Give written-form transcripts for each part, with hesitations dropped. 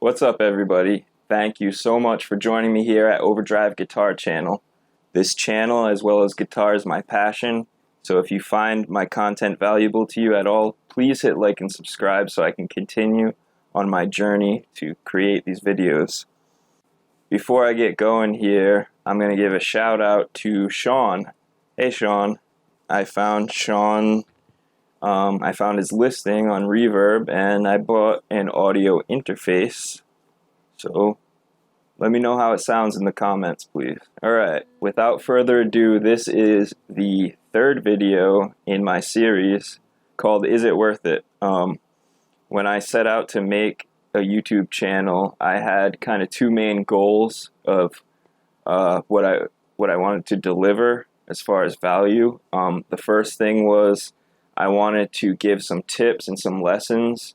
What's up, everybody? Thank you so much for joining me here at Overdrive Guitar Channel. This channel, as well as guitar, is my passion, so if you find my content valuable to you at all, please hit like and subscribe so I can continue on my journey to create these videos. Before I get going here, I'm going to give a shout out to Sean. Hey Sean, I found his listing on Reverb and I bought an audio interface. So let me know how it sounds in the comments, please. Alright, without further ado, this is the third video in my series called Is It Worth It? When I set out to make a YouTube channel, I had kind of two main goals of what I wanted to deliver as far as value. The first thing was I wanted to give some tips and some lessons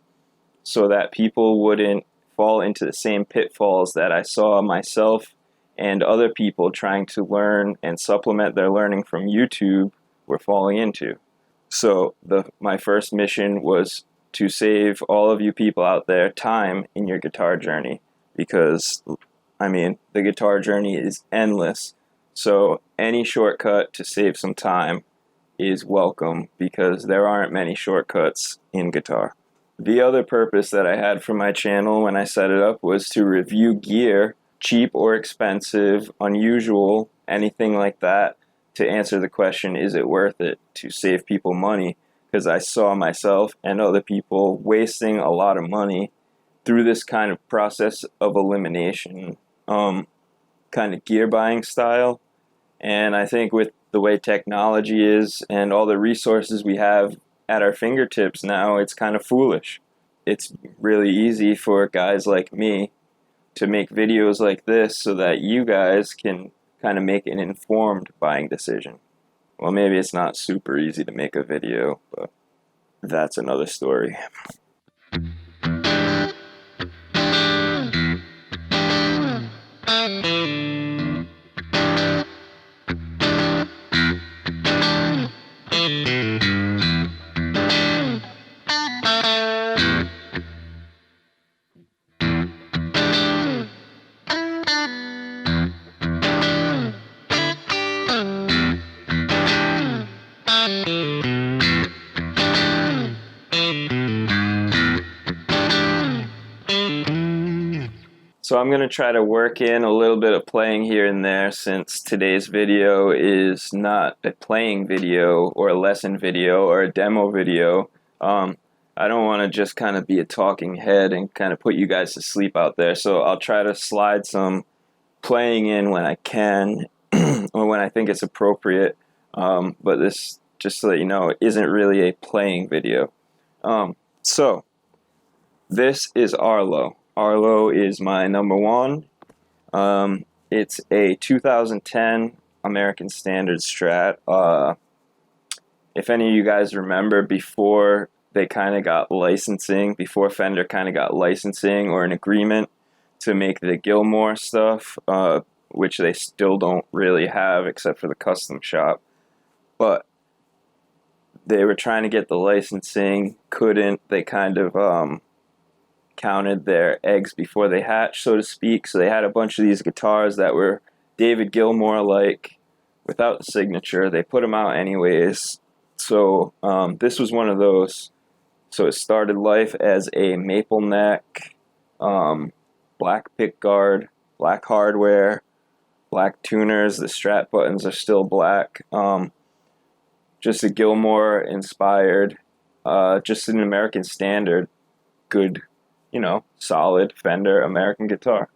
so that people wouldn't fall into the same pitfalls that I saw myself and other people trying to learn and supplement their learning from YouTube were falling into. So my first mission was to save all of you people out there time in your guitar journey, because the guitar journey is endless. So any shortcut to save some time is welcome, because there aren't many shortcuts in guitar. The other purpose that I had for my channel when I set it up was to review gear, cheap or expensive, unusual, anything like that, to answer the question, is it worth it, to save people money, because I saw myself and other people wasting a lot of money through this kind of process of elimination, kind of gear buying style. And I think with the way technology is and all the resources we have at our fingertips now, it's kind of foolish. It's really easy for guys like me to make videos like this so that you guys can kind of make an informed buying decision. Well, maybe it's not super easy to make a video, but that's another story. So I'm going to try to work in a little bit of playing here and there, since today's video is not a playing video or a lesson video or a demo video. I don't want to just kind of be a talking head and kind of put you guys to sleep out there. So I'll try to slide some playing in when I can or when I think it's appropriate. But this, just so that you know, isn't really a playing video. So this is Arlo. Arlo is my number one. It's a 2010 American Standard Strat. If any of you guys remember, before they kind of got licensing, before Fender kind of got licensing or an agreement to make the Gilmore stuff, which they still don't really have except for the custom shop, but they were trying to get the licensing, couldn't. They kind of counted their eggs before they hatched, so to speak. So they had a bunch of these guitars that were David Gilmour-like without the signature. They put them out anyways. So this was one of those. So it started life as a maple neck, black pickguard, black hardware, black tuners. The Strat buttons are still black. Just a Gilmour inspired, just an American Standard, good, solid Fender American guitar.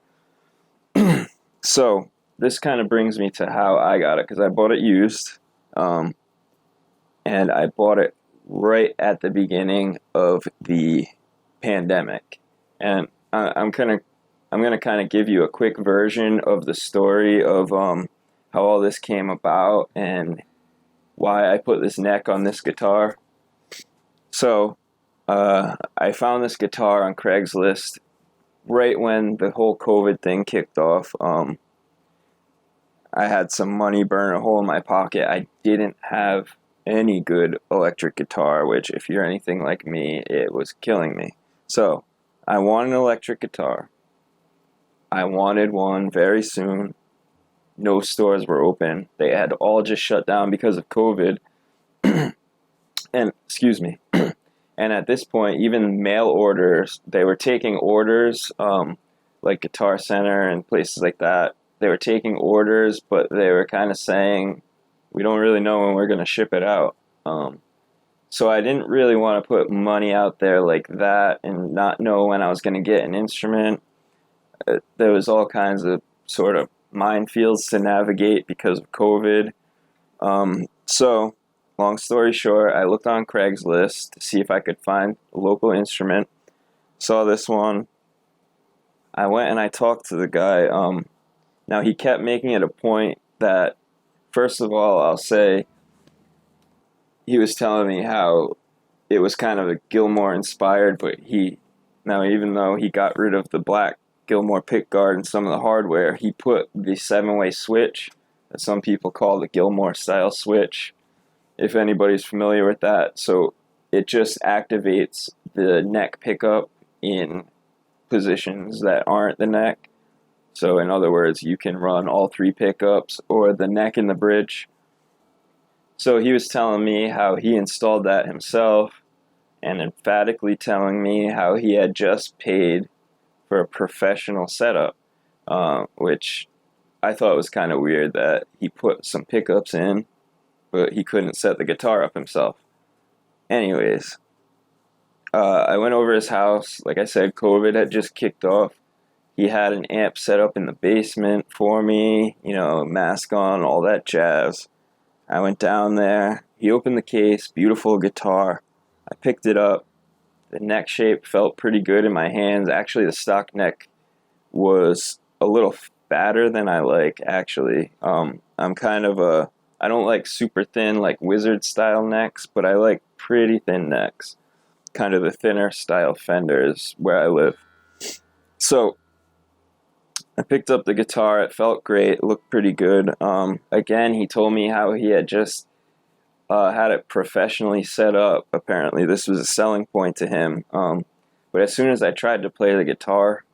So this kind of brings me to how I got it, because I bought it used, and I bought it right at the beginning of the pandemic. And I'm gonna kind of give you a quick version of the story of how all this came about and why I put this neck on this guitar. So I found this guitar on Craigslist right when the whole COVID thing kicked off. I had some money burn a hole in my pocket. I didn't have any good electric guitar, which, if you're anything like me, it was killing me. So I want an electric guitar. I wanted one very soon. No stores were open. They had all just shut down because of COVID. And excuse me. And at this point, even mail orders, they were taking orders, like Guitar Center and places like that. They were taking orders, but they were kind of saying, we don't really know when we're going to ship it out. So I didn't really want to put money out there like that and not know when I was going to get an instrument. There was all kinds of sort of minefields to navigate because of COVID. So, long story short, I looked on Craigslist to see if I could find a local instrument. Saw this one. I went and I talked to the guy. Now, he kept making it a point that, first of all, I'll say, he was telling me how it was kind of a Gilmour inspired, but even though he got rid of the black Gilmour pickguard and some of the hardware, he put the 7-way switch that some people call the Gilmour style switch, if anybody's familiar with that. So it just activates the neck pickup in positions that aren't the neck. So in other words, you can run all 3 pickups or the neck and the bridge. So he was telling me how he installed that himself and emphatically telling me how he had just paid for a professional setup, which I thought was kind of weird that he put some pickups in, but he couldn't set the guitar up himself. Anyways, I went over his house. Like I said, COVID had just kicked off. He had an amp set up in the basement for me, mask on, all that jazz. I went down there. He opened the case, beautiful guitar. I picked it up. The neck shape felt pretty good in my hands. Actually, the stock neck was a little fatter than I like, actually. I'm kind of I don't like super thin, like wizard style necks, but I like pretty thin necks. Kind of the thinner style Fenders where I live. So I picked up the guitar. It felt great. It looked pretty good. Again, he told me how he had just had it professionally set up. Apparently, this was a selling point to him. But as soon as I tried to play the guitar,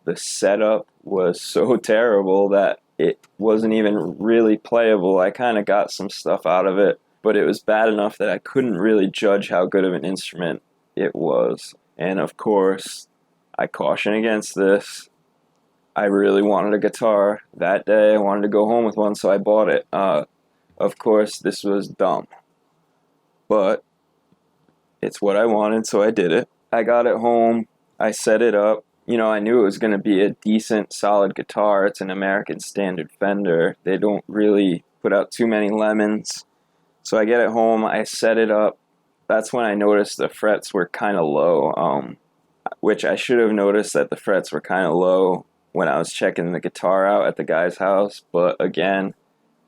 the setup was so terrible that it wasn't even really playable. I kind of got some stuff out of it, but it was bad enough that I couldn't really judge how good of an instrument it was. And of course, I caution against this. I really wanted a guitar that day. I wanted to go home with one, so I bought it. Of course, this was dumb, but it's what I wanted, so I did it. I got it home. I set it up. I knew it was going to be a decent, solid guitar. It's an American Standard Fender. They don't really put out too many lemons. So I get it home. I set it up. That's when I noticed the frets were kind of low, which I should have noticed that the frets were kind of low when I was checking the guitar out at the guy's house. But again,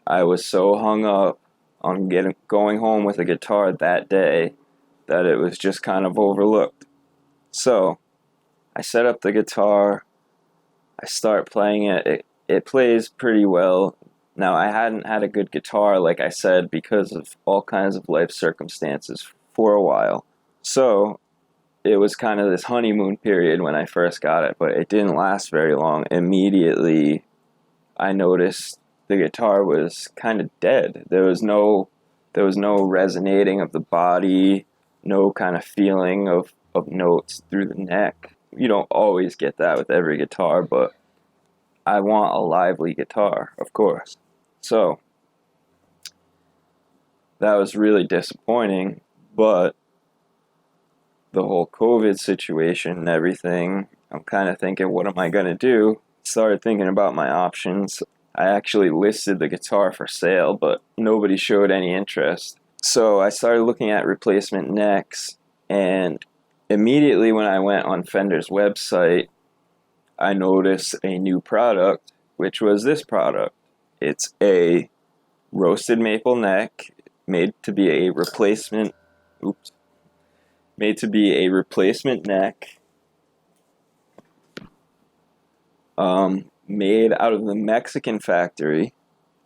I was so hung up on going home with a guitar that day that it was just kind of overlooked. So I set up the guitar. I start playing it. It plays pretty well. Now, I hadn't had a good guitar, like I said, because of all kinds of life circumstances for a while. So it was kind of this honeymoon period when I first got it, but it didn't last very long. Immediately, I noticed the guitar was kind of dead. There was no resonating of the body, no kind of feeling of notes through the neck. You don't always get that with every guitar, but I want a lively guitar, of course. So that was really disappointing, but the whole COVID situation and everything, I'm kind of thinking, what am I going to do? Started thinking about my options. I actually listed the guitar for sale, but nobody showed any interest. So I started looking at replacement necks, and immediately when I went on Fender's website, I noticed a new product, which was this product. It's a roasted maple neck made to be a replacement neck, made out of the Mexican factory.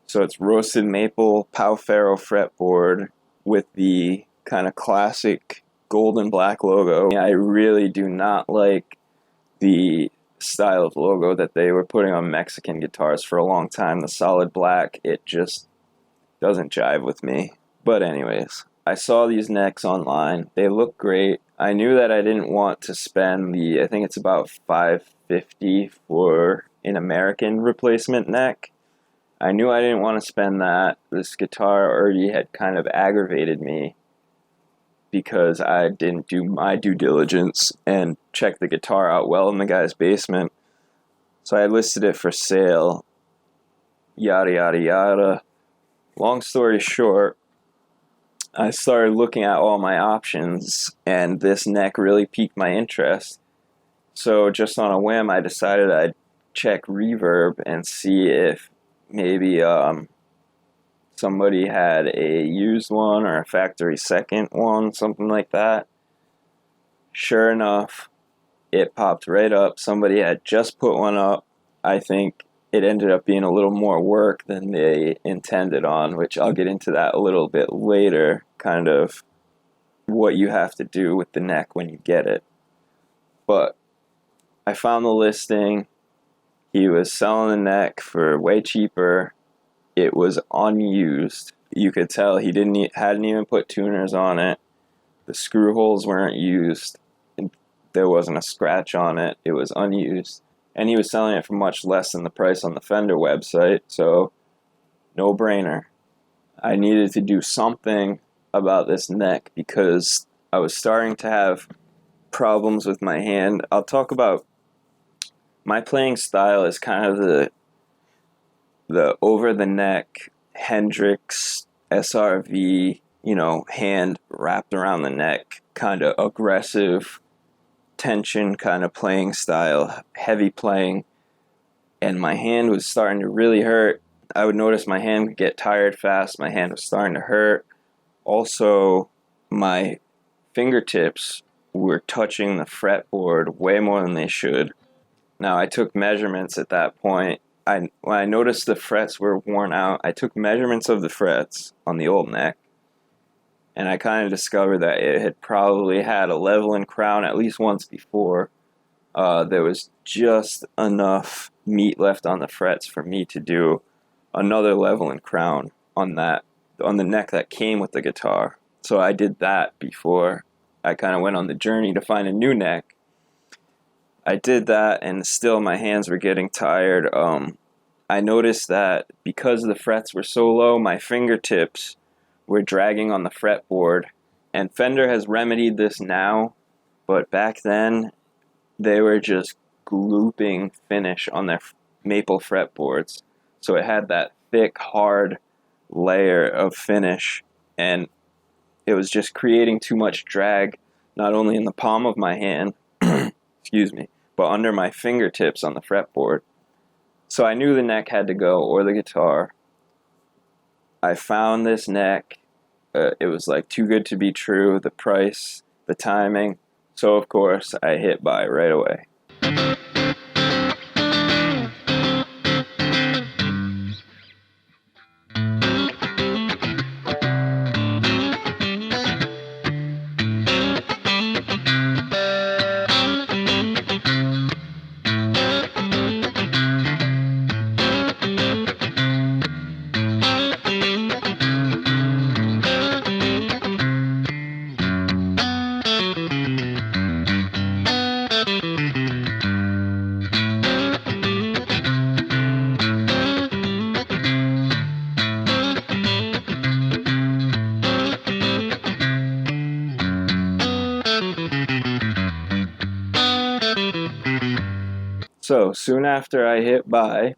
So it's roasted maple Pau Ferro fretboard with the kind of classic gold and black logo. I really do not like the style of logo that they were putting on Mexican guitars for a long time. The solid black, it just doesn't jive with me. But anyways, I saw these necks online. They look great. I knew that I didn't want to spend I think it's about $550 for an American replacement neck. I knew I didn't want to spend that. This guitar already had kind of aggravated me because I didn't do my due diligence and check the guitar out well in the guy's basement. So I listed it for sale, yada yada yada. Long story short, I started looking at all my options, and this neck really piqued my interest. So just on a whim, I decided I'd check Reverb and see if maybe somebody had a used one or a factory second one, something like that. Sure enough, it popped right up. Somebody had just put one up. I think it ended up being a little more work than they intended on, which I'll get into that a little bit later, kind of what you have to do with the neck when you get it. But I found the listing. He was selling the neck for way cheaper. It was unused. You could tell he hadn't even put tuners on it. The screw holes weren't used. There wasn't a scratch on it. It was unused. And he was selling it for much less than the price on the Fender website, so no brainer. I needed to do something about this neck because I was starting to have problems with my hand. I'll talk about my playing style is kind of the over the neck Hendrix SRV, hand wrapped around the neck, kind of aggressive tension kind of playing style, heavy playing, and my hand was starting to really hurt. I would notice my hand would get tired fast. My hand was starting to hurt. Also, my fingertips were touching the fretboard way more than they should. Now, I took measurements at that point. When I noticed the frets were worn out, I took measurements of the frets on the old neck, and I kind of discovered that it had probably had a level and crown at least once before. There was just enough meat left on the frets for me to do another level and crown on the neck that came with the guitar. So I did that before I kind of went on the journey to find a new neck. I did that, and still my hands were getting tired. I noticed that because the frets were so low, my fingertips were dragging on the fretboard. And Fender has remedied this now, but back then they were just glooping finish on their maple fretboards. So it had that thick, hard layer of finish, and it was just creating too much drag, not only in the palm of my hand, excuse me, but under my fingertips on the fretboard. So I knew the neck had to go, or the guitar. I found this neck. It was like too good to be true, the price, the timing. So of course I hit buy right away. So soon after I hit buy,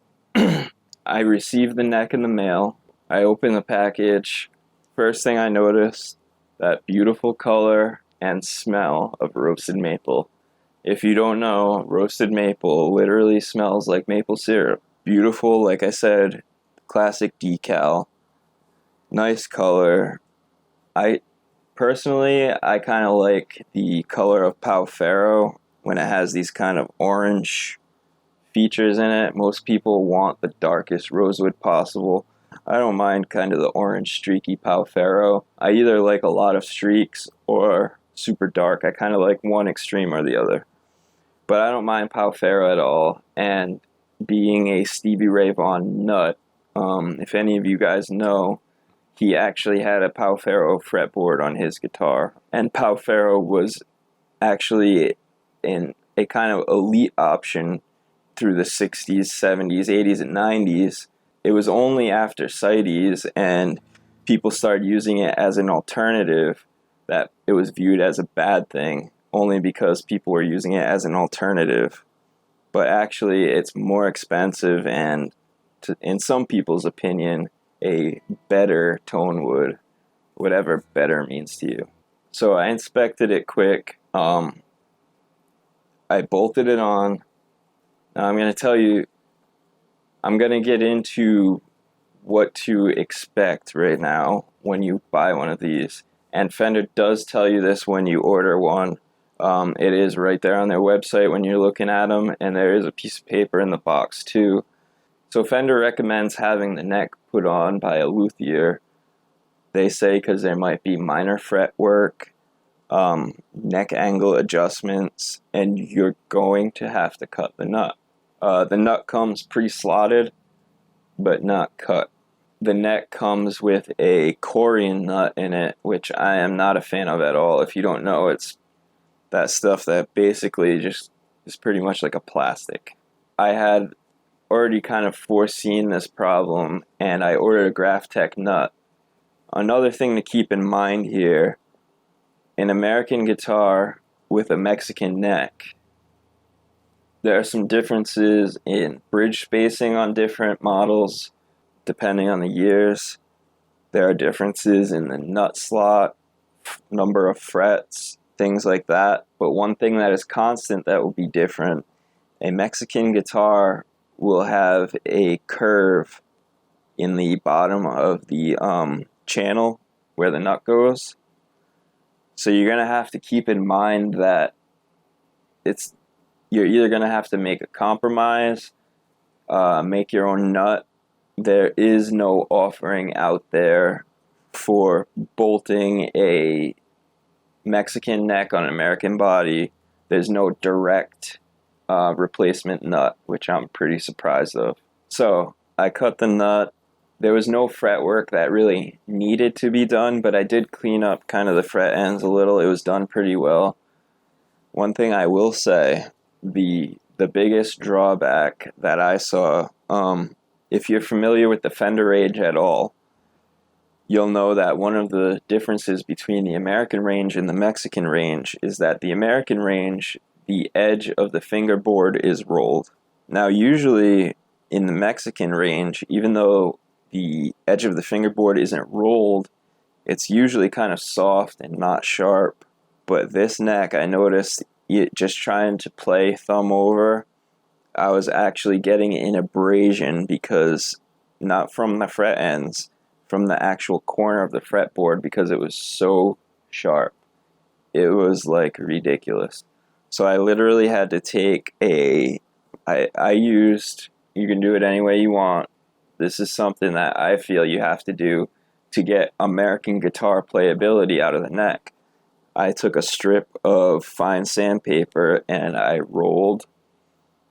I received the neck in the mail. I opened the package. First thing I noticed, that beautiful color and smell of roasted maple. If you don't know, roasted maple literally smells like maple syrup. Beautiful, like I said, classic decal. Nice color. I kind of like the color of Pau Ferro when it has these kind of orange features in it. Most people want the darkest rosewood possible. I don't mind kind of the orange streaky Pau Ferro. I either like a lot of streaks or super dark. I kind of like one extreme or the other. but I don't mind Pau Ferro at all. And being a Stevie Ray Vaughan nut, if any of you guys know, he actually had a Pau Ferro fretboard on his guitar, and Pau Ferro was actually in a kind of elite option through the 60s, 70s, 80s, and 90s. It was only after CITES and people started using it as an alternative that it was viewed as a bad thing, only because people were using it as an alternative. But actually, it's more expensive and, in some people's opinion, a better tone wood, whatever better means to you. So I inspected it quick. I bolted it on. Now I'm going to tell you, I'm going to get into what to expect right now when you buy one of these. And Fender does tell you this when you order one. It is right there on their website when you're looking at them, and there is a piece of paper in the box too. So Fender recommends having the neck put on by a luthier. They say because there might be minor fretwork, neck angle adjustments, and you're going to have to cut the nut. The nut comes pre-slotted, but not cut. The neck comes with a Corian nut in it, which I am not a fan of at all. If you don't know, it's that stuff that basically just is pretty much like a plastic. I had already kind of foreseen this problem, and I ordered a Graphtec nut. Another thing to keep in mind here, an American guitar with a Mexican neck, there are some differences in bridge spacing on different models, depending on the years. There are differences in the nut slot, number of frets, things like that. But one thing that is constant that will be different, a Mexican guitar will have a curve in the bottom of the channel where the nut goes. So you're going to have to keep in mind that you're either going to have to make a compromise, make your own nut. There is no offering out there for bolting a Mexican neck on an American body. There's no direct replacement nut, which I'm pretty surprised of. So I cut the nut. There was no fretwork that really needed to be done, but I did clean up kind of the fret ends a little. It was done pretty well. One thing I will say, the biggest drawback that I saw, if you're familiar with the Fender range at all, you'll know that one of the differences between the American range and the Mexican range is that the American range, the edge of the fingerboard is rolled. Now, usually in the Mexican range, even though the edge of the fingerboard isn't rolled, it's usually kind of soft and not sharp. But this neck, I noticed, just trying to play thumb over, I was actually getting an abrasion because, not from the fret ends, from the actual corner of the fretboard, because it was so sharp. It was like ridiculous. So I literally had to take I used, you can do it any way you want. This is something that I feel you have to do to get American guitar playability out of the neck. I took a strip of fine sandpaper and I rolled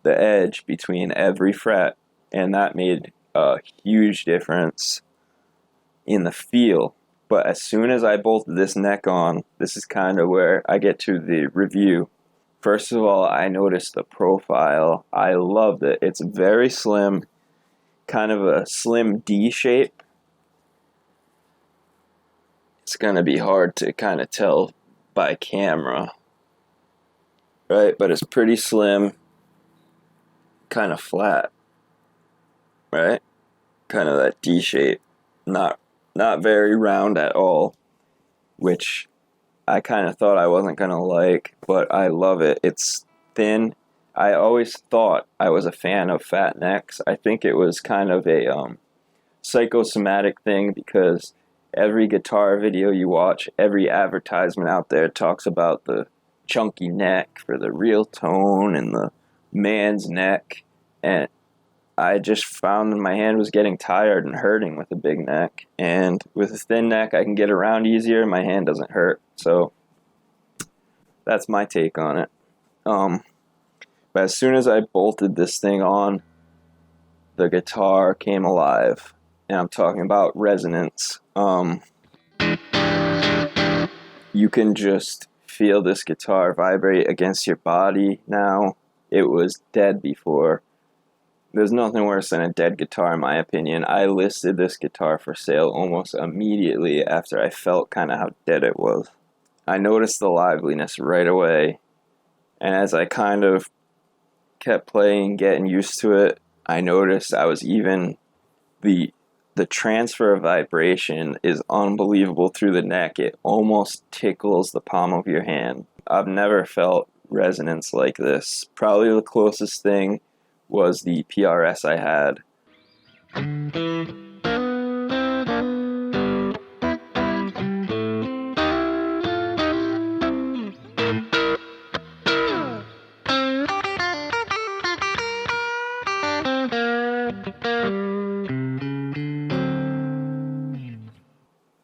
the edge between every fret, and that made a huge difference in the feel. But as soon as I bolted this neck on, this is kind of where I get to the review. First of all, I noticed the profile. I loved it. It's very slim, kind of a slim D shape. It's going to be hard to kind of tell by camera, right? But it's pretty slim, kind of flat, right? Kind of that D shape, not very round at all, which I kind of thought I wasn't going to like, but I love it. It's thin. I always thought I was a fan of fat necks. I think it was kind of a psychosomatic thing, because every guitar video you watch, every advertisement out there talks about the chunky neck for the real tone and the man's neck, and I just found that my hand was getting tired and hurting with a big neck, and with a thin neck I can get around easier and my hand doesn't hurt. So that's my take on it. But as soon as I bolted this thing on, the guitar came alive. And I'm talking about resonance. You can just feel this guitar vibrate against your body now. It was dead before. There's nothing worse than a dead guitar, in my opinion. I listed this guitar for sale almost immediately after I felt kind of how dead it was. I noticed the liveliness right away, and as I kind of kept playing, getting used to it, I noticed I was even the transfer of vibration is unbelievable through the neck. It almost tickles the palm of your hand. I've never felt resonance like this. Probably the closest thing was the PRS I had.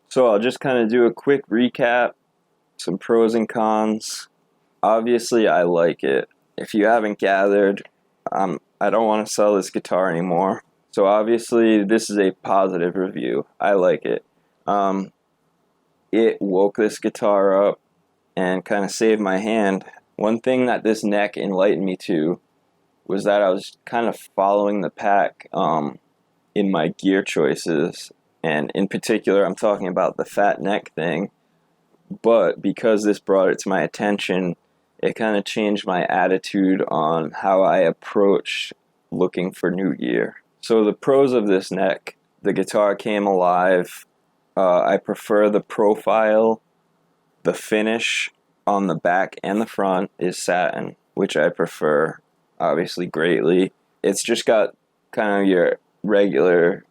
So I'll just kind of do a quick recap, some pros and cons. Obviously, I like it. If you haven't gathered, I don't want to sell this guitar anymore. So obviously, this is a positive review. I like it. It woke this guitar up and kind of saved my hand. One thing that this neck enlightened me to was that I was kind of following the pack in my gear choices. And in particular, I'm talking about the fat neck thing. But because this brought it to my attention, it kind of changed my attitude on how I approach looking for new gear. So the pros of this neck: the guitar came alive. I prefer the profile. The finish on the back and the front is satin, which I prefer, obviously, greatly. It's just got kind of your regular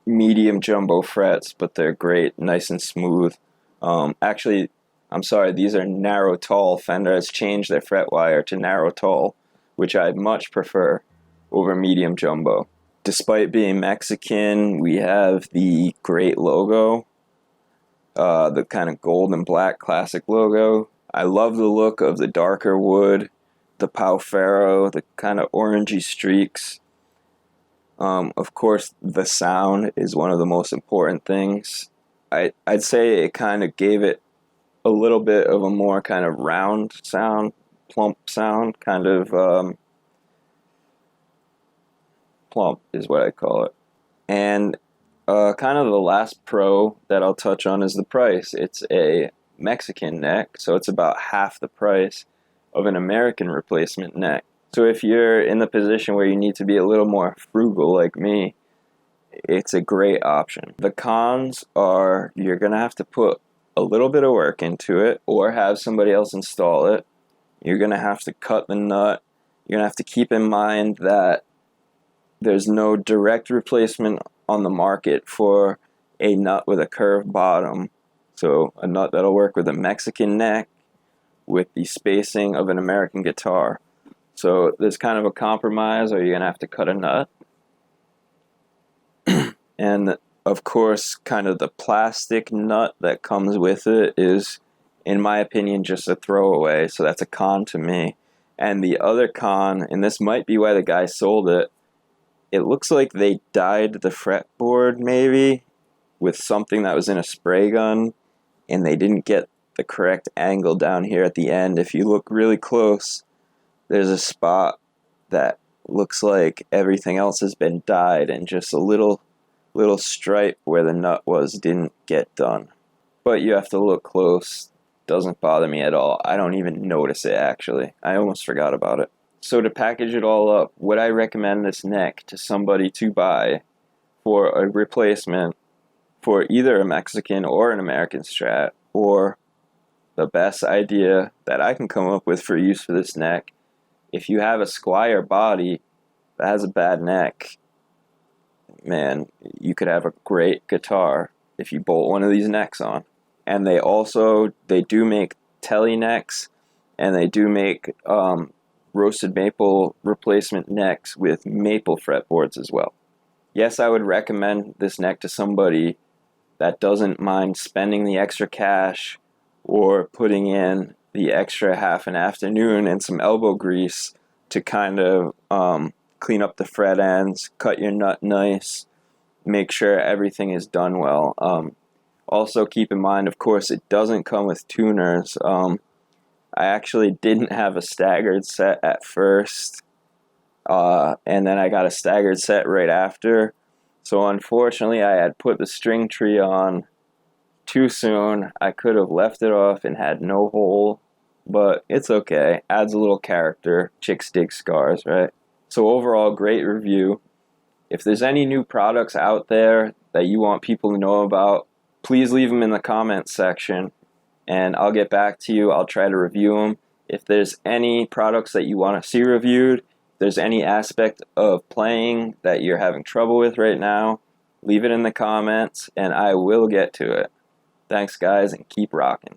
medium jumbo frets, but they're great, nice and smooth. Actually, I'm sorry, these are narrow tall. Fender has changed their fret wire to narrow tall, which I much prefer over medium jumbo. Despite being Mexican, we have the great logo, the kind of gold and black classic logo. I love the look of the darker wood, the Pau Ferro, the kind of orangey streaks. Of course, the sound is one of the most important things. I'd say it kind of gave it a little bit of a more kind of round sound, plump sound, kind of plump is what I call it. And kind of the last pro that I'll touch on is the price. It's a Mexican neck, so it's about half the price of an American replacement neck. So if you're in the position where you need to be a little more frugal like me, it's a great option. The cons are you're going to have to put a little bit of work into it or have somebody else install it. You're going to have to cut the nut. You're going to have to keep in mind that there's no direct replacement on the market for a nut with a curved bottom. So a nut that'll work with a Mexican neck with the spacing of an American guitar. So there's kind of a compromise, or you're going to have to cut a nut. And of course, kind of the plastic nut that comes with it is, in my opinion, just a throwaway. So that's a con to me. And the other con, and this might be why the guy sold it, it looks like they dyed the fretboard maybe with something that was in a spray gun, and they didn't get the correct angle down here at the end. If you look really close, there's a spot that looks like everything else has been dyed, and just a little stripe where the nut was didn't get done. But you have to look close. Doesn't bother me at all. I don't even notice it, actually. I almost forgot about it. So to package it all up, would I recommend this neck to somebody to buy for a replacement for either a Mexican or an American Strat? Or the best idea that I can come up with for use for this neck: if you have a Squire body that has a bad neck, man, you could have a great guitar if you bolt one of these necks on. And they do make telly necks, and they do make roasted maple replacement necks with maple fretboards as well. Yes, I would recommend this neck to somebody that doesn't mind spending the extra cash or putting in the extra half an afternoon and some elbow grease to kind of clean up the fret ends, cut your nut nice, make sure everything is done well. Also keep in mind, of course, it doesn't come with tuners. I actually didn't have a staggered set at first, and then I got a staggered set right after. So unfortunately, I had put the string tree on too soon. I could have left it off and had no hole, but it's okay. Adds a little character. Chicks dig scars, right? So overall, great review. If there's any new products out there that you want people to know about, please leave them in the comments section, and I'll get back to you. I'll try to review them. If there's any products that you want to see reviewed, if there's any aspect of playing that you're having trouble with right now, leave it in the comments, and I will get to it. Thanks, guys, and keep rocking.